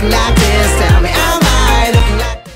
looking like this? Tell me, am I looking like this?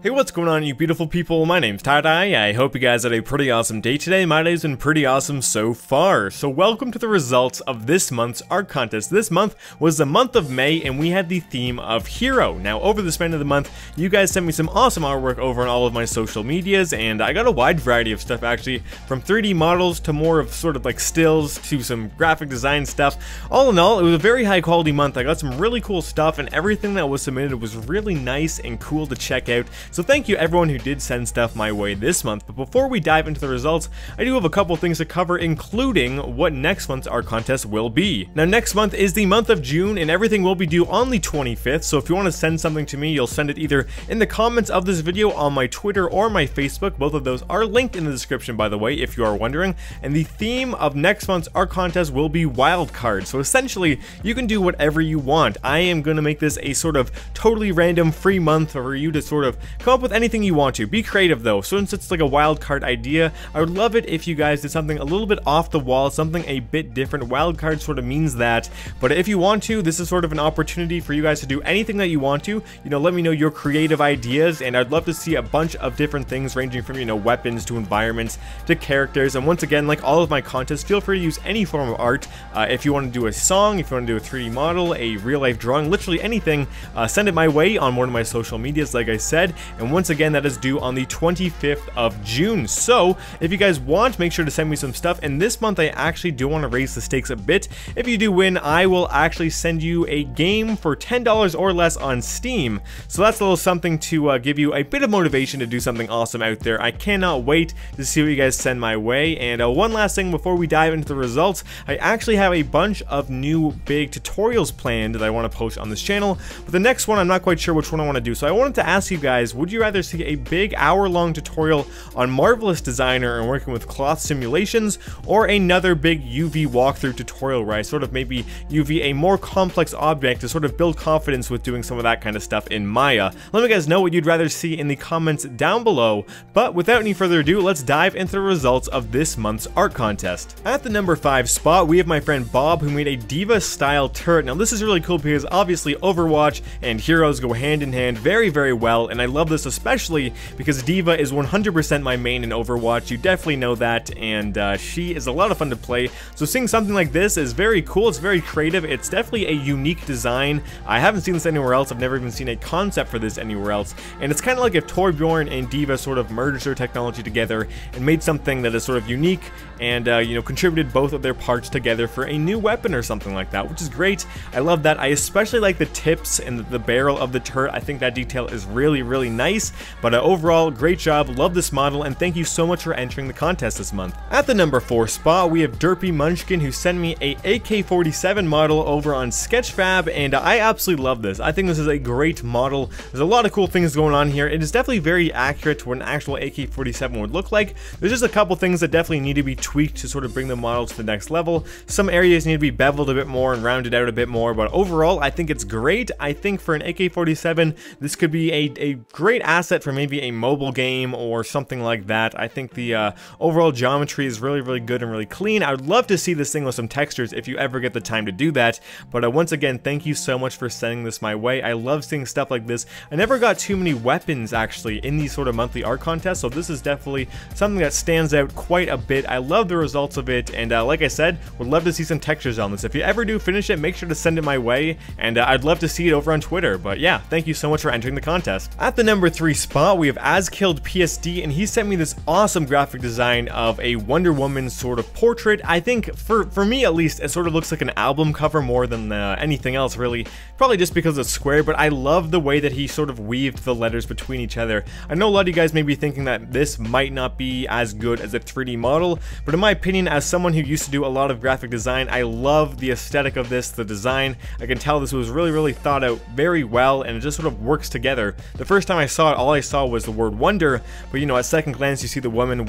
Hey, what's going on, you beautiful people? My name's Tie-Dye. I hope you guys had a pretty awesome day today. My day's been pretty awesome so far. So welcome to the results of this month's art contest. This month was the month of May, and we had the theme of hero. Now, over the span of the month, you guys sent me some awesome artwork over on all of my social medias, and I got a wide variety of stuff actually, from 3D models to more of sort of like stills to some graphic design stuff. All in all, it was a very high quality month. I got some really cool stuff, and everything that was submitted was really nice and cool to check out. So thank you everyone who did send stuff my way this month. But before we dive into the results, I do have a couple things to cover, including what next month's art contest will be. Now, next month is the month of June, and everything will be due on the 25th. So if you want to send something to me, you'll send it either in the comments of this video on my Twitter or my Facebook. Both of those are linked in the description, by the way, if you are wondering. And the theme of next month's art contest will be wild cards. So essentially, you can do whatever you want. I am going to make this a sort of totally random free month for you to sort of come up with anything you want to. Be creative though. So since it's like a wild card idea, I would love it if you guys did something a little bit off the wall, something a bit different. Wild card sort of means that, but if you want to, this is sort of an opportunity for you guys to do anything that you want to. You know, let me know your creative ideas, and I'd love to see a bunch of different things ranging from, you know, weapons to environments to characters. And once again, like all of my contests, feel free to use any form of art. If you want to do a song, if you want to do a 3D model, a real life drawing, literally anything, send it my way on one of my social medias, like I said. And once again, that is due on the 25th of June. So if you guys want, make sure to send me some stuff. And this month I actually do want to raise the stakes a bit. If you do win, I will actually send you a game for $10 or less on Steam. So that's a little something to give you a bit of motivation to do something awesome out there. I cannot wait to see what you guys send my way. And one last thing before we dive into the results, I actually have a bunch of new big tutorials planned that I want to post on this channel. But the next one, I'm not quite sure which one I want to do. So I wanted to ask you guys, would you rather see a big hour-long tutorial on Marvelous Designer and working with cloth simulations, or another big UV walkthrough tutorial where I sort of maybe UV a more complex object to sort of build confidence with doing some of that kind of stuff in Maya? Let me guys know what you'd rather see in the comments down below. But without any further ado, let's dive into the results of this month's art contest. At the number 5 spot, we have my friend Bob, who made a Diva style turret. Now this is really cool because obviously Overwatch and Heroes go hand in hand very well, and I love this especially because Diva is 100% my main in Overwatch. You definitely know that, and she is a lot of fun to play. So seeing something like this is very cool. It's very creative. It's definitely a unique design. I haven't seen this anywhere else. I've never even seen a concept for this anywhere else. And it's kind of like if Torbjorn and Diva sort of merged their technology together and made something that is sort of unique and, you know, contributed both of their parts together for a new weapon or something like that, which is great. I love that. I especially like the tips and the barrel of the turret. I think that detail is really nice. But overall, great job. Love this model, and thank you so much for entering the contest this month. At the number 4 spot, we have Derpy Munchkin, who sent me a AK-47 model over on Sketchfab, and I absolutely love this. I think this is a great model. There's a lot of cool things going on here. It is definitely very accurate to what an actual AK-47 would look like. There's just a couple things that definitely need to be tweaked to sort of bring the model to the next level. Some areas need to be beveled a bit more and rounded out a bit more, but overall, I think it's great. I think for an AK-47, this could be a great asset for maybe a mobile game or something like that. I think the overall geometry is really good and really clean. I would love to see this thing with some textures if you ever get the time to do that. But once again, thank you so much for sending this my way. I love seeing stuff like this. I never got too many weapons actually in these sort of monthly art contests, so this is definitely something that stands out quite a bit. I love the results of it, and like I said, would love to see some textures on this. If you ever do finish it, make sure to send it my way, and I'd love to see it over on Twitter. But yeah, thank you so much for entering the contest. At the number 3 spot, we have Askilled PSD, and he sent me this awesome graphic design of a Wonder Woman sort of portrait. I think for me at least, it sort of looks like an album cover more than anything else really, probably just because it's square. But I love the way that he sort of weaved the letters between each other. I know a lot of you guys may be thinking that this might not be as good as a 3D model, but in my opinion, as someone who used to do a lot of graphic design, I love the aesthetic of this, the design. I can tell this was really thought out very well, and it just sort of works together. The first time I saw it, all I saw was the word wonder, but you know, at second glance you see the woman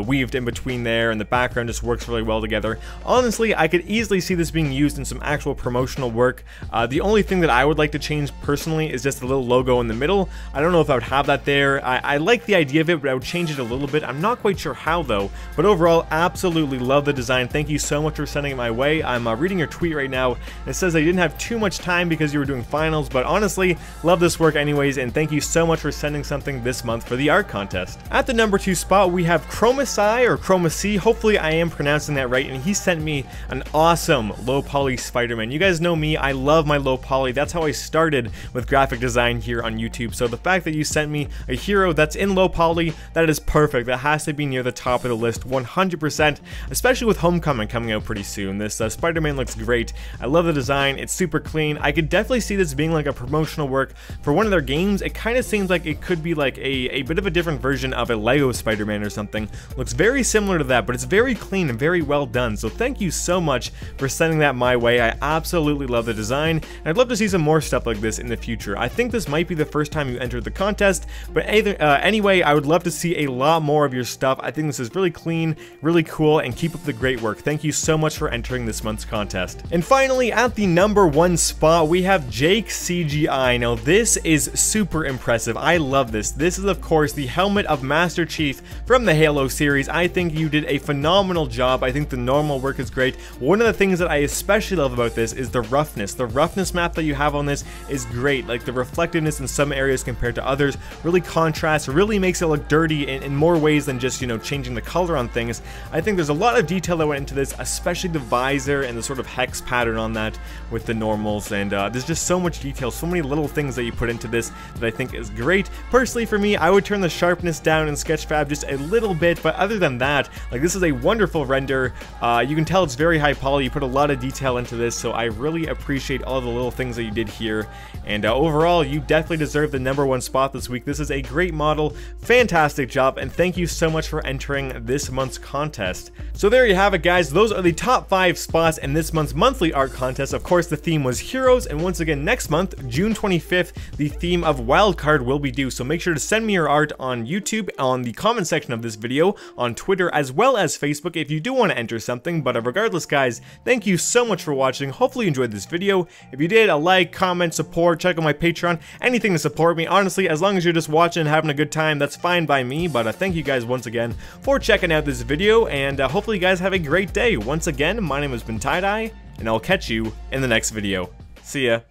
weaved in between there, and the background just works really well together. Honestly, I could easily see this being used in some actual promotional work. The only thing that I would like to change personally is just the little logo in the middle. I don't know if I would have that there. I like the idea of it, but I would change it a little bit. I'm not quite sure how though, but overall, absolutely love the design. Thank you so much for sending it my way. I'm reading your tweet right now, and it says I didn't have too much time because you were doing finals, but honestly, love this work anyways, and thank you so much for sending something this month for the art contest. At the number 2 spot, we have Chromasai or Chromacy. Hopefully I am pronouncing that right, and he sent me an awesome low poly Spider-Man. You guys know me, I love my low poly. That's how I started with graphic design here on YouTube. So the fact that you sent me a hero that's in low poly, that is perfect. That has to be near the top of the list 100%, especially with Homecoming coming out pretty soon. This Spider-Man looks great. I love the design. It's super clean. I could definitely see this being like a promotional work for one of their games. It kind of seems like it could be like a bit of a different version of a Lego Spider-Man or something. Looks very similar to that, but it's very clean and very well done. So thank you so much for sending that my way. I absolutely love the design, and I'd love to see some more stuff like this in the future. I think this might be the first time you entered the contest, but anyway, I would love to see a lot more of your stuff. I think this is really clean, really cool, and keep up the great work. Thank you so much for entering this month's contest. And finally, at the number 1 spot, we have Jake CGI. Now, this is super impressive. I love this. This is, of course, the helmet of Master Chief from the Halo series. I think you did a phenomenal job. I think the normal work is great. One of the things that I especially love about this is the roughness. The roughness map that you have on this is great. Like, the reflectiveness in some areas compared to others really contrasts, really makes it look dirty in more ways than just, you know, changing the color on things. I think there's a lot of detail that went into this, especially the visor and the sort of hex pattern on that with the normals, and there's just so much detail, so many little things that you put into this that I think is great. Personally, for me, I would turn the sharpness down in Sketchfab just a little bit, but other than that, like, this is a wonderful render. You can tell it's very high poly. You put a lot of detail into this, so I really appreciate all the little things that you did here, and overall, you definitely deserve the number 1 spot this week. This is a great model, fantastic job, and thank you so much for entering this month's contest. So there you have it, guys. Those are the top 5 spots in this month's monthly art contest. Of course, the theme was heroes, and once again, next month, June 25th, the theme of wildcard will be due. So make sure to send me your art on YouTube, on the comment section of this video, on Twitter, as well as Facebook if you do want to enter something. But regardless, guys, thank you so much for watching. Hopefully you enjoyed this video. If you did, a like, comment, support, check out my Patreon, anything to support me. Honestly, as long as you're just watching and having a good time, that's fine by me. But thank you guys once again for checking out this video, and hopefully you guys have a great day. Once again, my name has been Tie-Dye, and I'll catch you in the next video. See ya.